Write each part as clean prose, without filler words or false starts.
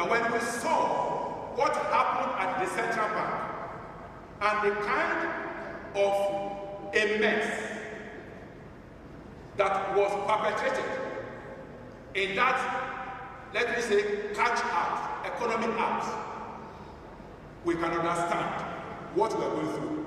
Now when we saw what happened at the Central Bank and the kind of a mess that was perpetrated in that, let me say, catch act, economic act, we can understand what we are going through.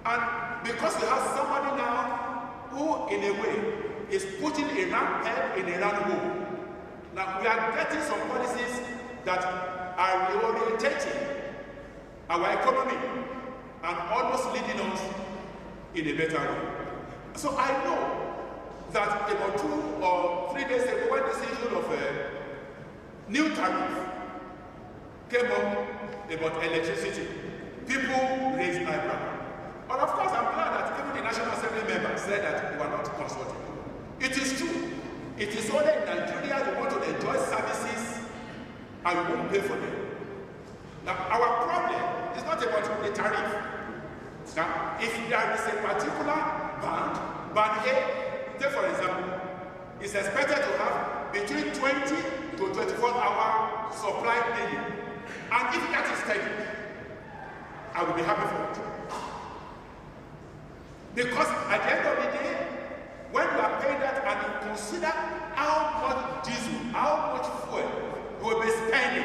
And because we have somebody now who, in a way, is putting a round peg in a round hole. Now we are getting some policies that are reorientating our economy and almost leading us in a better way. So I know that about 2 or 3 days ago, when this issue of new tariff came up about electricity, people raised eyebrows. And of course, I'm glad that even the National Assembly members said that we were not consulted. It is true. It is only in Nigeria we want to enjoy services and we won't pay for them. Now, our problem is not about the tariff. Now, if there is a particular band A, take for example, is expected to have between 20 to 24-hour supply daily. And if that is taken, I will be happy for it. Because at the end of the day, when you are paying that and you consider how much diesel, how much fuel you will be spending,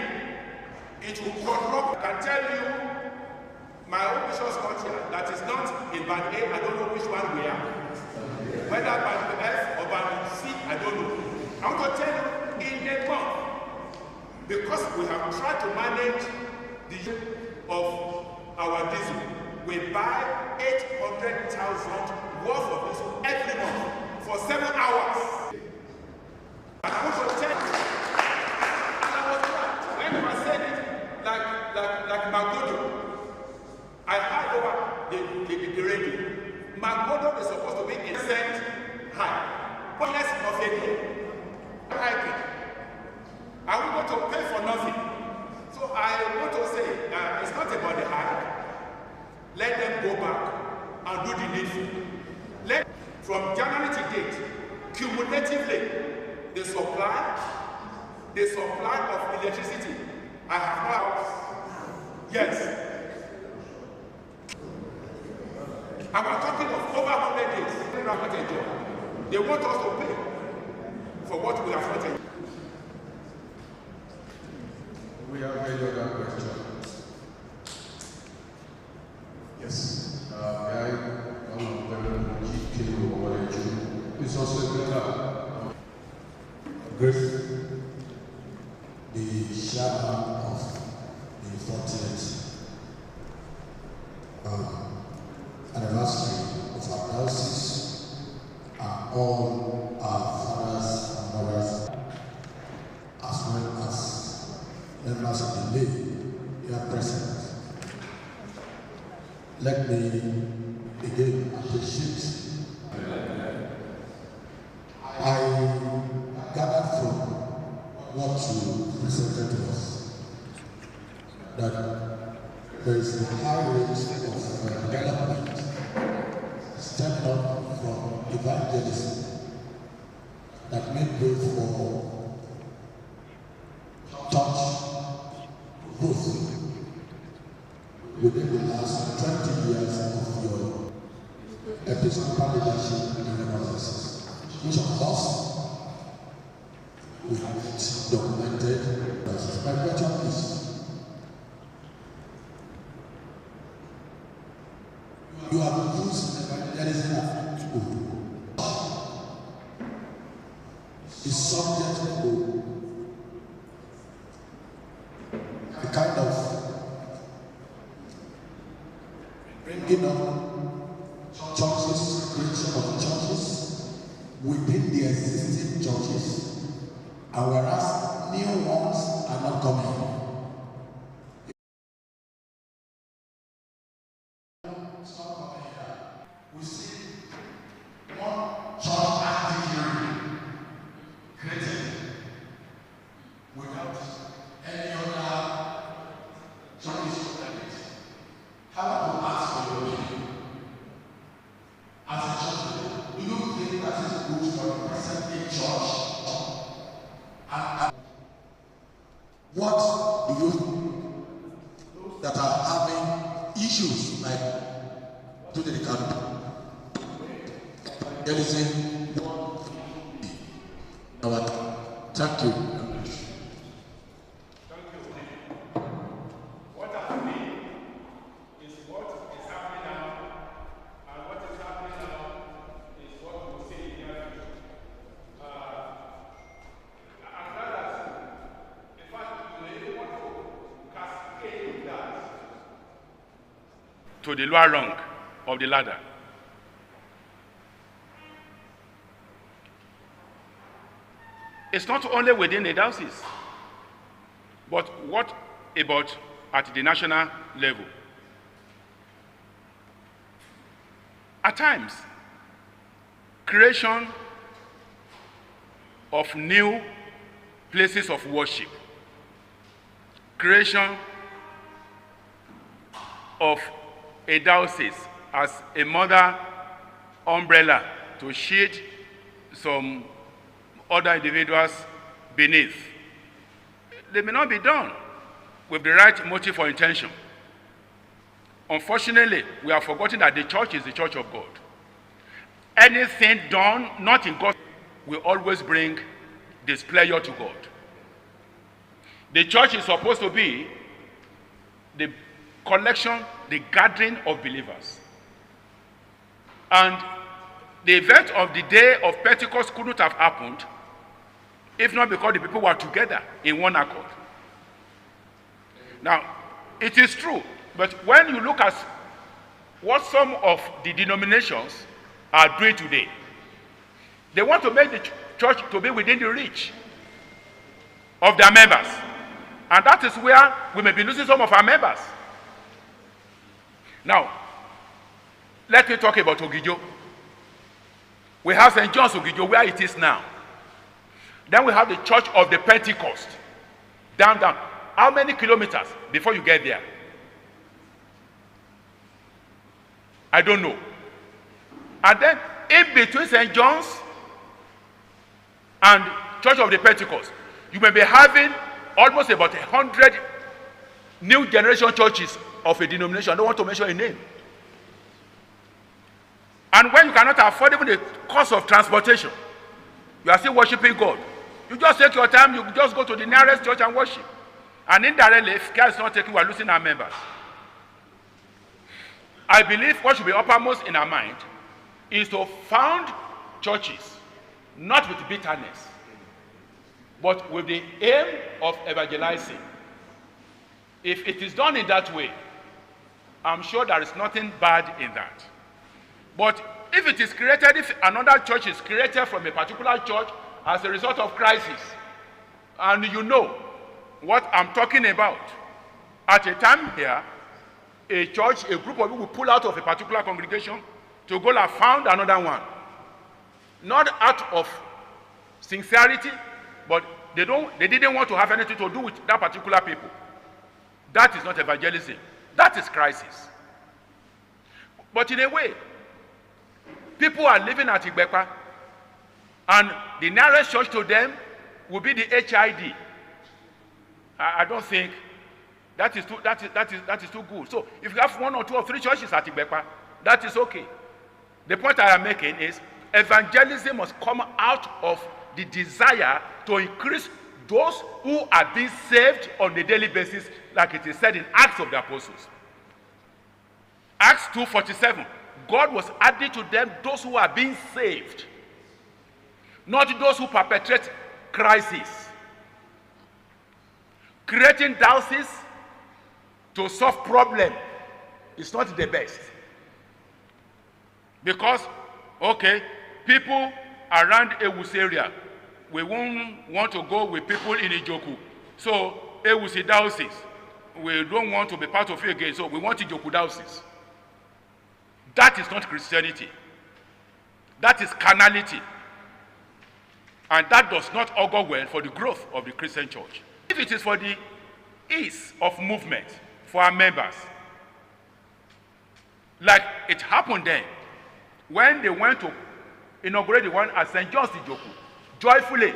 it will corrupt. I can tell you, my own vicious country that is not in band A, I don't know which one we are. Whether band F or band C, I don't know. I want to tell you, in a month, because we have tried to manage the use of our diesel, we buy 800,000 worth of diesel every month for 7 hours. And I want to tell you, and I was right when I said it, like Magodo. I heard over the radio. Magodo is supposed to be a cent high. But less of a day. Hiking. Are we going to pay for nothing? So I want to say, it's not about the hike. Let them go back and do the needful. From January to date, cumulatively, the supply of electricity, I have now, yes. And we're talking of over 100 days. They want us to pay for what we have not enjoyed. We have made other questions. Yes. May I it's also Grace, the chairman of the 40th anniversary of our diocese, and all our fathers and mothers, as well as members of the lay here present. Let me again appreciate. I gathered from what you presented to us that there is a high rate of development stepped up from evangelism that made way for church growth within the last 20 years of your episcopal leadership in the diocese, which of course we have documented. My question is, you have used evangelism is subject to a kind of bringing up churches, creation of churches within the existing churches, and whereas new ones are not coming. We see one church activity created without any other churches to it. How about ask for your opinion? As a church, do you think that is good for the present day church? What do you that are having issues like to the country? Thank you. What has been is what is happening now, and what is happening now is what we will see in the near future. I'm glad that, in fact, we really want to cascade that to the lower rung of the ladder. It's not only within the diocese, but what about at the national level? At times, creation of new places of worship, creation of a diocese as a mother umbrella to shield some other individuals beneath. They may not be done with the right motive or intention. Unfortunately, we have forgotten that the church is the church of God. Anything done not in God will always bring displeasure to God. The church is supposed to be the collection, the gathering of believers. And the event of the day of Pentecost couldn't have happened if not because the people were together in one accord. Now, it is true, but when you look at what some of the denominations are doing today, they want to make the church to be within the reach of their members. And that is where we may be losing some of our members. Now, let me talk about Ogijo. We have St. John's Ogijo, where it is now. Then we have the Church of the Pentecost. Down. How many kilometers before you get there? I don't know. And then in between St. John's and Church of the Pentecost, you may be having almost about 100 new generation churches of a denomination. I don't want to mention a name. And when you cannot afford even the cost of transportation, you are still worshiping God. You just take your time, you just go to the nearest church and worship. And indirectly, if care is not taken, we are losing our members. I believe what should be uppermost in our mind is to found churches, not with bitterness, but with the aim of evangelizing. If it is done in that way, I'm sure there is nothing bad in that. But if it is created, if another church is created from a particular church as a result of crisis, and you know what I'm talking about, at a time here, a church, a group of people will pull out of a particular congregation to go and found another one. Not out of sincerity, but they didn't want to have anything to do with that particular people. That is not evangelism. That is crisis. But in a way, people are living at Igbekwa, and the nearest church to them will be the HID. I don't think that is too good. So if you have 1 or 2 or 3 churches at Igbekwa, that is okay. The point I am making is evangelism must come out of the desire to increase those who are being saved on a daily basis, like it is said in Acts of the Apostles. Acts 2:47. God was adding to them those who are being saved, not those who perpetrate crisis. Creating dioceses to solve problems is not the best. Because, okay, people around Ewusi area, we won't want to go with people in Ijoku. So, Ewusi diocese, we don't want to be part of it again, so we want Ijoku diocese. That is not Christianity. That is carnality. And that does not augur well for the growth of the Christian church. If it is for the ease of movement for our members, like it happened then, when they went to inaugurate the one at St. John's Ijoku, joyfully,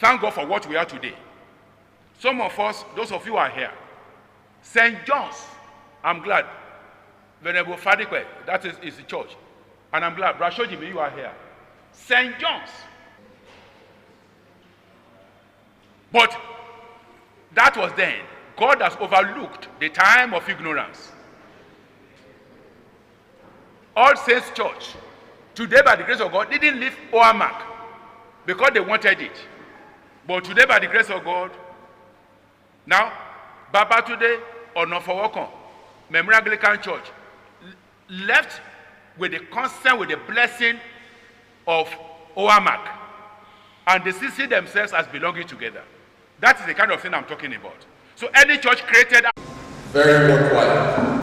thank God for what we are today. Some of us, those of you who are here, St. John's, I'm glad. Venerable Fadikwe, that is the church. And I'm glad, Brashojimi, you are here. St. John's. But that was then. God has overlooked the time of ignorance. All Saints Church, today by the grace of God, didn't leave Oamak because they wanted it. But today by the grace of God, now, Baba today, or Nofowokon, Remo Anglican Church, left with the consent, with the blessing of Oamak. And they still see themselves as belonging together. That is the kind of thing I'm talking about. So any church created... Very worthwhile.